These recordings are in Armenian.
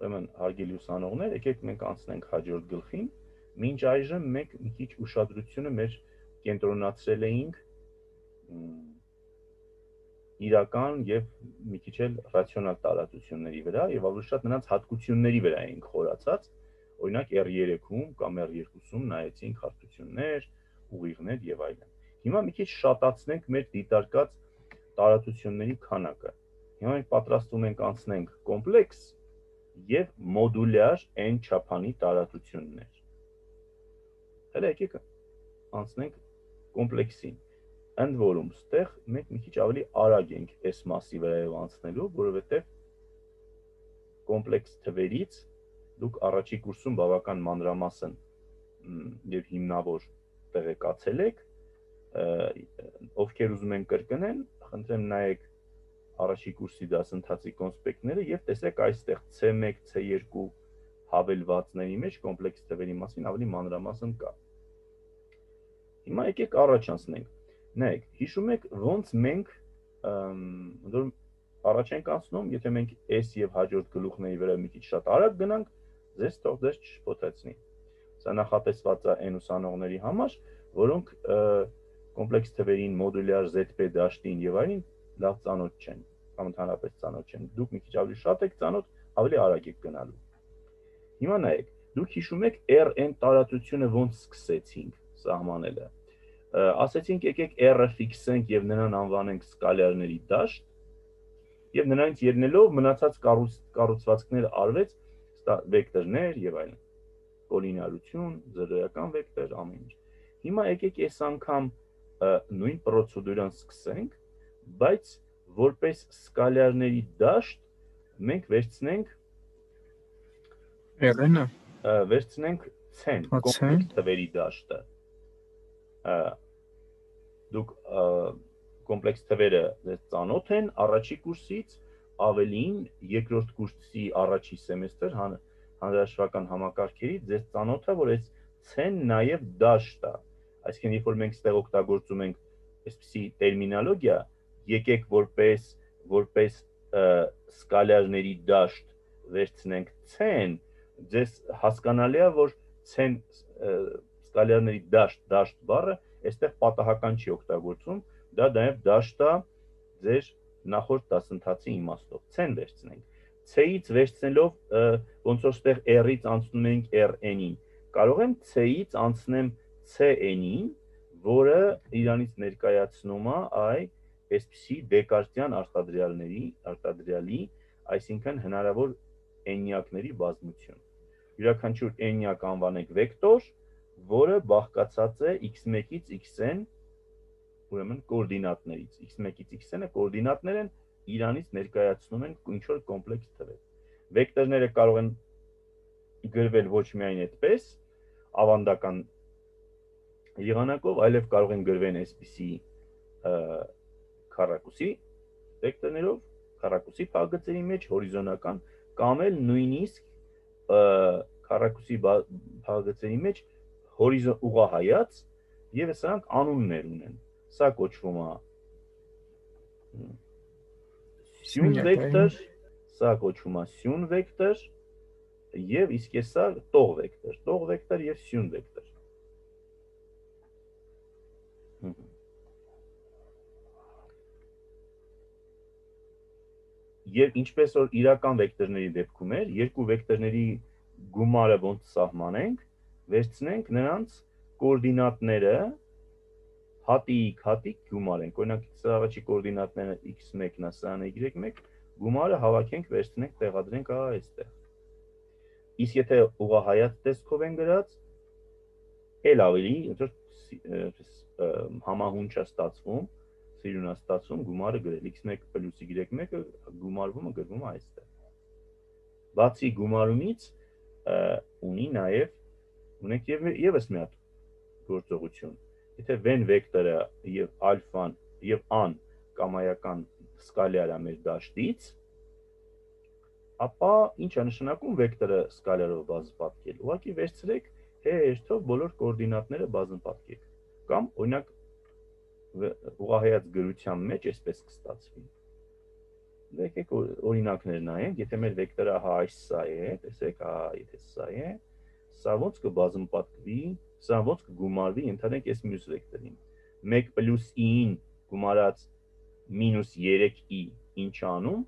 Ուրեմն հարգելի ուսանողներ, եկեք մենք անցնենք հաջորդ գլխին։ Մինչ այժմ մենք մի քիչ ուշադրությունը մեր կենտրոնացրել էինք իրական եւ մի քիչ էլ ռացիոնալ տարածությունների վրա եւ ավելի շատ նրանց հատկությունների վրա էինք խորացած։ Օրինակ R3-ում կամ R2-ում նայեցինք հարթություններ, ուղիղներ եւ այլն։ Հիմա մի քիչ շատացնենք մեր դիտարկած տարածությունների քանակը։ Հիմա մենք պատրաստվում ենք անցնենք կոմպլեքս եւ մոդուլյար n չափանի տարածություններ։ Հələ եկեք անցնենք կոմպլեքսին։ Ընդ որում, ստեղ մենք մի քիչ ավելի արագ ենք այս մասի վրայով անցնելու, որովհետեւ կոմպլեքս թվերից դուք առաջի կուրսում բավական մանրամասն եւ հիմնավոր տեղեկացել եք, ովքեր ուզում են կրկնեն, խնդրեմ նայեք առաջի կուրսի դասընթացի կոնսպեկտները եւ տեսեք այստեղ C1, C2 հավելվածների մեջ կոմպլեքս թվերի մասին ավելի մանրամասն կա։ Հիմա եկեք առաջ անցնենք։ Նայեք, հիշում եք ոնց մենք առաջ ենք անցնում, եթե մենք S եւ հաջորդ գլուխների վրա մի քիչ շատ արագ գնանք, ձեզ չփոթեցնի։ Սա նախատեսված է այն ուսանողների համար, որոնք կոմպլեքս թվերին, մոդուլյար ZP դաշտին եւ այլն լավ ծանոթ չեն, կամ ընդհանրապես ծանոթ չեն։ Դուք մի քիչ ավելի շատ եք ծանոթ, ավելի արագ եք գնալու։ Հիմա նայեք, դուք հիշում եք Rn տարածությունը ոնց սկսեցինք սահմանելը։ Ասեցինք եկեք R-ը ֆիքսենք եւ նրան անվանենք սկալյարների դաշտ, եւ նրանից ելնելով մնացած կառուցվածքները արվեց վեկտորներ եւ այլն։ Կոլինարություն, զրոյական վեկտոր, ամեն ինչ։ Հիմա եկեք այս անգամ նույն պրոցեդուրան սկսենք, բայց որպես սկալյարների դաշտ մենք վերցնենք R-ը վերցնենք C-ն, կոմպլեքս թվերի դաշտը։ Դուք կոմպլեքս թվերը ծանոթ են առաջի կուրսից, ավելին երկրորդ կուրսի առաջի սեմեստր հանրահաշվական համակարգերից ձեզ ծանոթ է, որ այս C-ն նաև դաշտ է։ Այսինքն, երբ որ մենք ստեղ օգտագործում ենք այսպիսի տերմինոլոգիա, եկեք որպես սկալյարների դաշտ վերցնենք C-ն, ձեզ հասկանալի է, որ C-ն սկալյարների դաշտ բառը այստեղ պատահական չի օգտագործում, դա նաև դաշտ է ձեր նախորդ դասընթացի իմաստով։ C-ն վերցնենք։ C-ից վերցնելով ոնց որ ստեղ R-ից անցնում ենք Rn-ին, կարող եմ C-ից անցնեմ Cn-ին, որը իրանից ներկայացնում է այսպիսի դեկարտյան արտադրյալի, այսինքն հնարավոր n-յակների բազմություն։ Յուրաքանչյուր n-յակ անվանենք վեկտոր, որը բաղկացած է x1-ից xn, ուրեմն կոորդինատներից, x1-ից xn-ը կոորդինատներ են, իրանից ներկայացնում են ինչ-որ կոմպլեքս թվեր։ Վեկտորները կարող են գրվել ոչ միայն այդպես, ավանդական եղանակով, այլև կարող են գրվեն այսպիսի քառակուսի վեկտորներով, քառակուսի փաղգծերի մեջ հորիզոնական, կամ էլ նույնիսկ քառակուսի փաղգծերի մեջ ուղղահայաց, եւ սրանք անուններ ունեն։ Սա կոչվում է սյուն վեկտոր, սա կոչվում է սյուն վեկտոր, եւ իսկ սա տող վեկտոր եւ սյուն վեկտոր։ Եվ ինչպես որ իրական վեկտորների դեպքում էր, երկու վեկտորների գումարը ոնց սահմանենք, վերցնենք նրանց կոորդինատները հատիկ գումարենք։ Օրինակ, սա առաջի կոորդինատները x1-ն է, սա y1, գումարը հավաքենք, վերցնենք, տեղադրենք այստեղ։ Իսկ եթե ուղղահայաց տեսքով են գրած, էլ ավելի համահունչ է ստացվում, սիրուն է ստացվում գումարը գրել x1 + y1-ը գումարումը գրվում է այստեղ։ Բացի գումարումից ունի ունենք եւս մի հատ գործողություն։ Եթե v-ն վեկտորը եւ ալֆան եւ ան կամայական սկալյար է մեր դաշտից, ապա ինչ է նշանակում վեկտորը սկալյարով բազմապատկել։ Ուղղակի վերցրեք հերթով բոլոր կոորդինատները բազմապատկեք։ Կամ օրինակ ուղղահայաց գրության մեջ այսպես կստացվի։ Եկեք օրինակներ նայենք, եթե մեր վեկտորը այս սա է, տեսեք, եթե սա է, սա ոնց կբազմապատկվի, սա ոնց կգումարվի, ընդհանրենք այս մյուս վեկտորին։ 1 + i-ին գումարած -3i ինչ անում։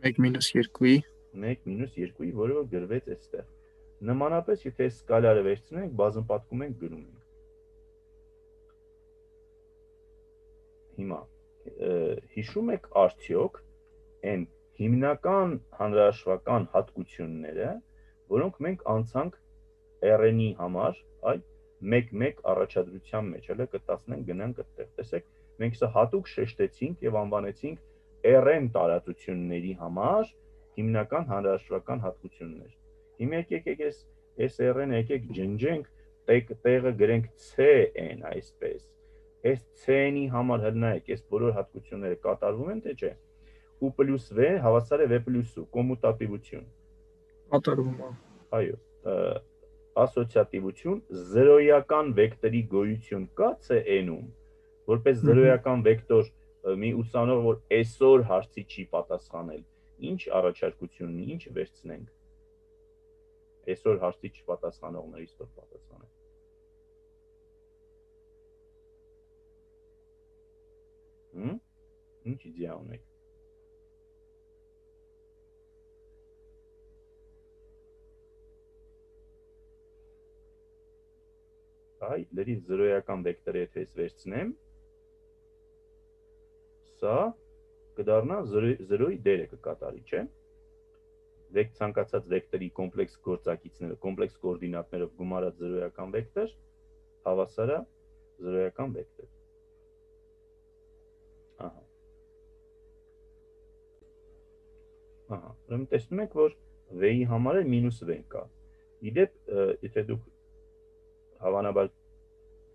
1 - 2i 1 - 2i, որը որ գրվեց այստեղ։ Նմանապես, եթե այս սկալարը վերցնենք, բազմապատկում ենք, գրում ենք։ Հիմա հիշում եք արդյոք այն հիմնական հանրահաշվական հատկությունները, որոնք մենք անցանք RN-ի համար, այ 1-1 առաջադրության մեջ, հələ կտասնենք գնանք այդտեղ։ Տեսեք, մենք սա հատուկ շեշտեցինք եւ անվանեցինք RN տարածությունների համար հիմնական հանրահաշվական հատկություններ։ Հիմա եկեք այս RN-ը եկեք ջնջենք, տեղը գրենք CN այսպես։ Այս C-ի համար հնայեք, այս բոլոր հատկությունները կատարվում են, թե չէ։ U + V հավասար է V + U, կոմուտատիվություն։ կատարվում է։ Այո, ասոցիատիվություն, զրոյական վեկտորի գոյություն կա CN-ում, որպես զրոյական վեկտոր մի ուսանող, որ այսօր հարցի չի պատասխանել, ինչ առաջարկություն ունի, ինչ վերցնենք։ Այսօր հարցի չպատասխանողներից որ պատասխանենք։ Ինչ իդեա ունեք։ Այ լրիվ զրոյական վեկտորը եթե ես վերցնեմ, սա կդառնա զրոյի դերը կկատարի, չէ։ Ցանկացած վեկտորի կոմպլեքս գործակիցները, կոմպլեքս կոորդինատներով գումարած զրոյական վեկտոր հավասար է զրոյական վեկտոր։ Ահա, ուրեմն տեսնում եք, որ V-ի համար էլ -V կա։ Իդեպ, եթե դուք հավանաբար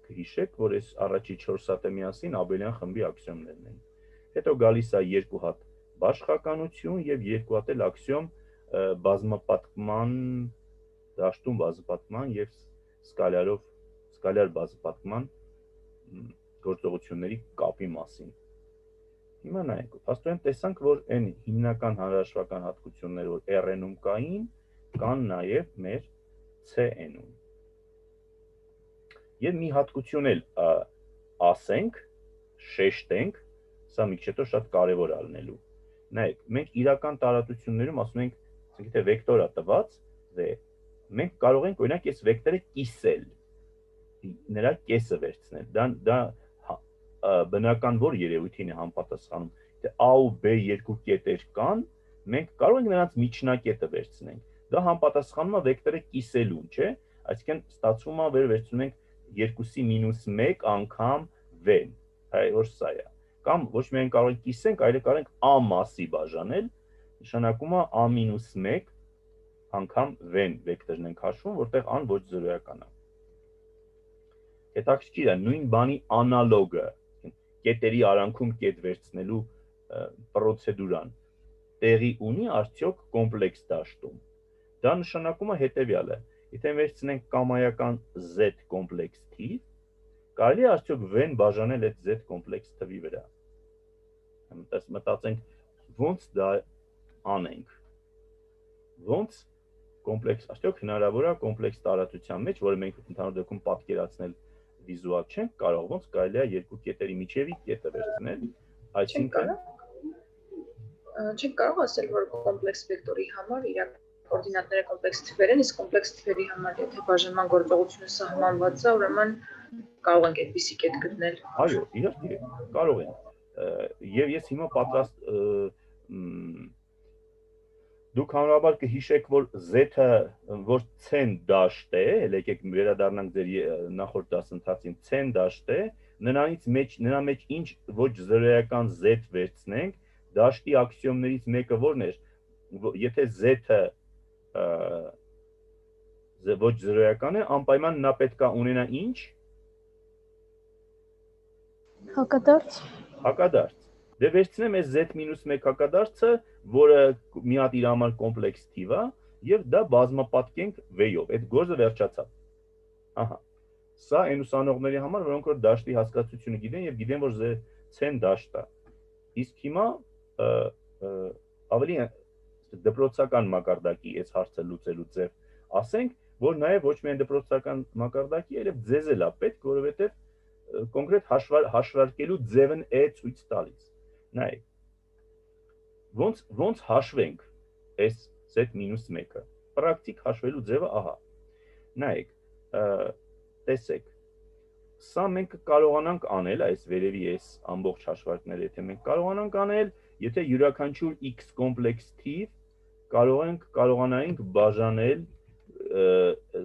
կհիշեք, որ այս առաջի 4 հատը միասին Աբելյան խմբի աքսիոմներն են։ Հետո գալիս է 2 հատ բաշխականություն եւ 2 հատ էլ աքսիոմ բազմապատկման, դաշտում բազմապատկման եւ սկալար բազմապատկման գործողությունների կապի մասին։ Հիմա նայեք, աստորեն տեսանք, որ այն հիմնական հանրահաշվական հատկությունները, որ RN-ում կային, կան նաև մեր CN-ում։ Եվ մի հատկություն էլ ասենք, շեշտենք, սա մի քիչ հետո շատ կարևոր է լինելու։ Նայեք, մենք իրական տարածություններում ասում ենք, եթե վեկտորը տված V, մենք կարող ենք օրինակ այս վեկտորը կիսել, նրա կեսը վերցնել։ Դա բնական որ երևույթին է համապատասխանում, թե A ու B երկու կետեր կան, մենք կարող ենք նրանց միջնակետը վերցնենք։ Դա համապատասխանում է վեկտորը կիսելուն, չէ։ Այսինքն ստացվում է, որ վերցնում ենք 2-ի -1 անգամ V-ն, որ սա է։ Կամ ոչ միայն կարող ենք կիսենք, այլ կարող ենք A մասի բաժանել, նշանակում է A-1 անգամ V-ն վեկտորն ենք հաշվում, որտեղ A-ն ոչ զրոյական է։ Հետաքրքիր է, նույն բանի անալոգը, կետերի արանքում կետ վերցնելու պրոցեդուրան տեղի ունի արդյոք կոմպլեքս դաշտում։ Դա նշանակում է հետևյալը, եթե վերցնենք կամայական Z կոմպլեքս թիվ, կարելի է արդյոք V-ն բաժանել այդ Z կոմպլեքս թվի վրա։ Մտածենք, ոնց դա անենք։ Ոնց կոմպլեքս, արդյոք հնարավոր է կոմպլեքս տարածության մեջ, որը մենք ընդհանուր դեպքում պատկերացնել վիզուալ չենք կարող, ոնց կարելի է երկու կետերի միջևի կետը վերցնել, այսինքն չենք կարող ասել, որ կոմպլեքս վեկտորի համար իր կոորդինատները կոմպլեքս թվեր են, իսկ կոմպլեքս թվերի համար եթե բաժանման գործողությունը սահմանված է, ուրեմն կարող ենք այդպիսի կետ գտնել։ Այո, իհարկե, կարող ենք։ Եվ ես հիմա պատրաստ դուք հանրաբար կհիշեք, որ Z-ը, որ C-ն դաշտ է, եկեք վերադառնանք ձեր նախորդ դասընթացին, C-ն դաշտ է, նրա մեջ ինչ ոչ զրոյական Z վերցնենք, դաշտի աքսիոմներից մեկը որն էր, եթե Z-ը ոչ զրոյական է, անպայման նա պետք է ունենա ինչ։ Հակադարձ։ Հակադարձ։ Դե վերցնեմ այս Z-1 հակադարձը, որը մի հատ իր համար կոմպլեքս թիվ է, եւ դա բազմապատկենք V-ով։ Այդ գործը վերջացավ։ Ահա։ Սա այն ուսանողների համար, որոնք որ դաշտի հասկացությունը գիտեն եւ գիտեն, որ C-ն դաշտ է։ Իսկ հիմա ավելի դպրոցական մակարդակի այս հարցը լուծելու ձև ասենք, որ նաև ոչ միայն դպրոցական մակարդակի, այլև ձեզ էլ է պետք, որովհետև կոնկրետ հաշվարկելու ձևն է ցույց տալիս։ Նայեք, ոնց հաշվենք այս z-1-ը։ Պրակտիկ հաշվելու ձևը ահա։ Նայեք, տեսեք, սա մենք կարողանանք անել, այս վերևի այս ամբողջ հաշվարկները, եթե մենք կարողանանք անել, եթե յուրաքանչյուր x կոմպլեքս թիվ կարողանայինք բաժանել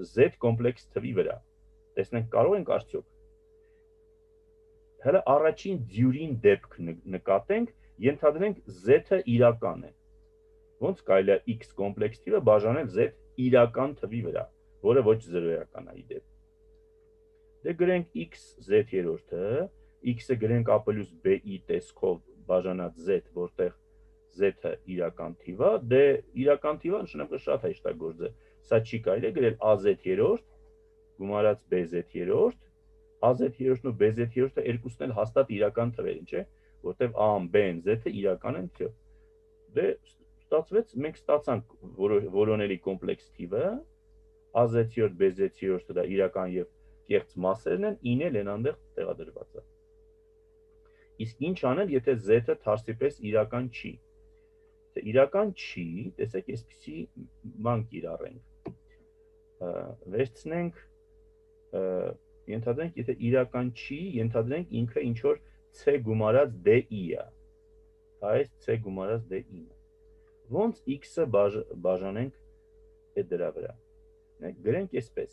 z կոմպլեքս թվի վրա։ Տեսնենք կարող ենք արդյոք։ Հələ առաջին դյուրին դեպք նկատենք, ենթադրենք z-ը իրական է։ Ոնց կարելի է x կոմպլեքս թիվը բաժանել z իրական թվի վրա, որը ոչ զրոյական է ի դեպ։ Դե գրենք x z-ը, x-ը գրենք a + b-ի տեսքով բաժանած z, որտեղ z-ը իրական թիվ է, դե իրական թիվը նշանակում շատ հեշտագործ է։ Սա չի կարելի գրել az-րդ գումարած bz-րդ, az-րդն ու bz-րդը երկուսն էլ հաստատ իրական թվեր են, չէ՞, որտեղ a-ն, b-ն, z-ը իրական են թիվ։ Դե ստացվեց, մենք ստացանք որոնելի կոմպլեքս թիվը, az-րդ, bz-րդը դա իրական եւ կեղծ մասերն են, 9 էլ են այնտեղ տեղադրված է։ Իսկ ինչ անել, եթե z-ը թարսի պես իրական չի։ Թե իրական չի, տեսեք, այսպեսի բան կիրառենք։ Վերցնենք, ենթադրենք, եթե իրական չի, ենթադրենք ինքը ինչ որ c գումարած d-ի է։ Այս c գումարած d-ին է։ Ոնց x-ը բաժանենք այդ դրա վրա։ Գրենք այսպես։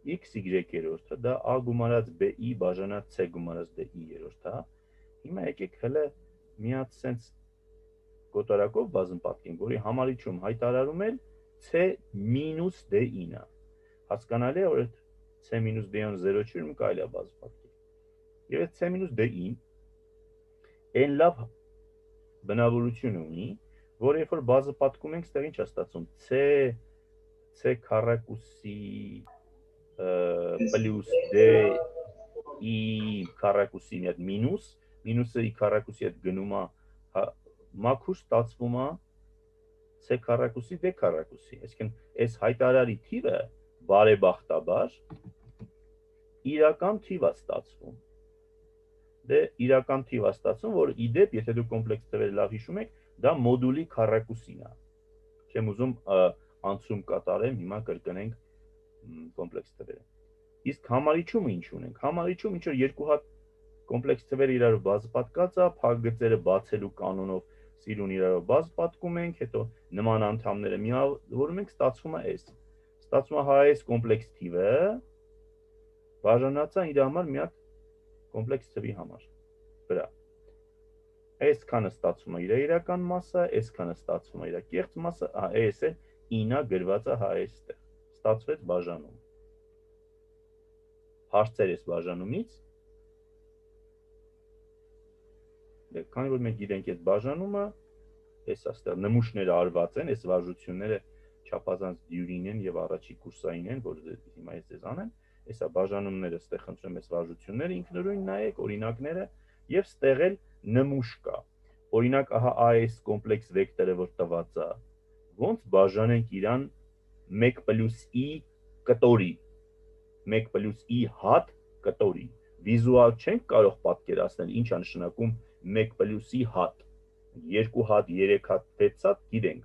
x-y-րդը դա a գումարած b-ի բաժանած c գումարած d-ի երրորդ է։ Հիմա եկեք հələ մի հատ սենց կոտորակով բազում պատկենք, որի համարիչում հայտարարում էլ c մինուս d-ին է։ Հասկանալի է, որ այդ c մինուս d-ն 0 չի, ուրեմն կարելի է բազում պատկել։ Եվ այդ c մինուս d-ին այն լավ բնավորություն ունի, որ երբ որ բազը պատկում ենք, ստեղ ինչ է ստացվում, c քառակուսի պլյուս d-ի քառակուսի մի հատ մինուսը ի քառակուսի հետ գնում է, մաքուր ստացվում է c քառակուսի d քառակուսի, այսինքն այս հայտարարի թիվը բարեբախտաբար իրական թիվ է ստացվում։ Դե իրական թիվ է ստացվում, որ ի դեպ, եթե դուք կոմպլեքս թվերը լավ հիշում եք, դա մոդուլի քառակուսին է։ Չեմ ուզում անցում կատարեմ, հիմա կրկնենք կոմպլեքս թվերը։ Իսկ համարիչումը ինչ ունենք։ Համարիչում ինչ որ երկու հատ կոմպլեքս թվերը իրարով բազմապատկած է, փակգծերը բացելու կանոնով սիրուն իրարով բազմապատկում ենք, հետո նման անդամները միավորում ենք, ստացվում է այս։ Ստացվում է այս կոմպլեքս թիվը բաժանած է իր համար մի հատ կոմպլեքս թվի համար վրա։ Այսքանը ստացվում է իր իրական մասը, այսքանը ստացվում է իր կեղծ մասը, այս է 9-ը գրված է այստեղ։ Ստացվեց բաժանում։ Հարցեր էս բաժանումից։ Քանի որ մենք գիտենք այդ բաժանումը, այս աստեղ նմուշները արված են, այս վարժությունները չափազանց դյուրին են եւ առաջի կուրսային են, որ հիմա ես ձեզ անեմ, այսա բաժանումները ստեղ խնդրեմ այս վարժությունները ինքնուրույն նայեք, օրինակները եւ ստեղ էլ նմուշ կա։ Օրինակ, ահա այս կոմպլեքս վեկտորը որ տված է, ոնց բաժանենք իրան 1 + i կտորի, 1 + i հատ կտորի։ Վիզուալ չենք կարող պատկերացնել ինչ է նշանակում 1 + i հատ, 2 հատ, 3 հատ, 6 հատ գիտենք,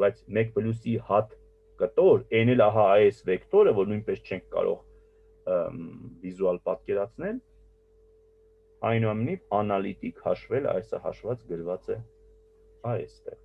բայց 1 + i հատ կտոր, այն էլ ահա այս վեկտորը, որ նույնպես չենք կարող վիզուալ պատկերացնել, այնուամենայնիվ անալիտիկ հաշվել, այսը հաշված գրված է այստեղ։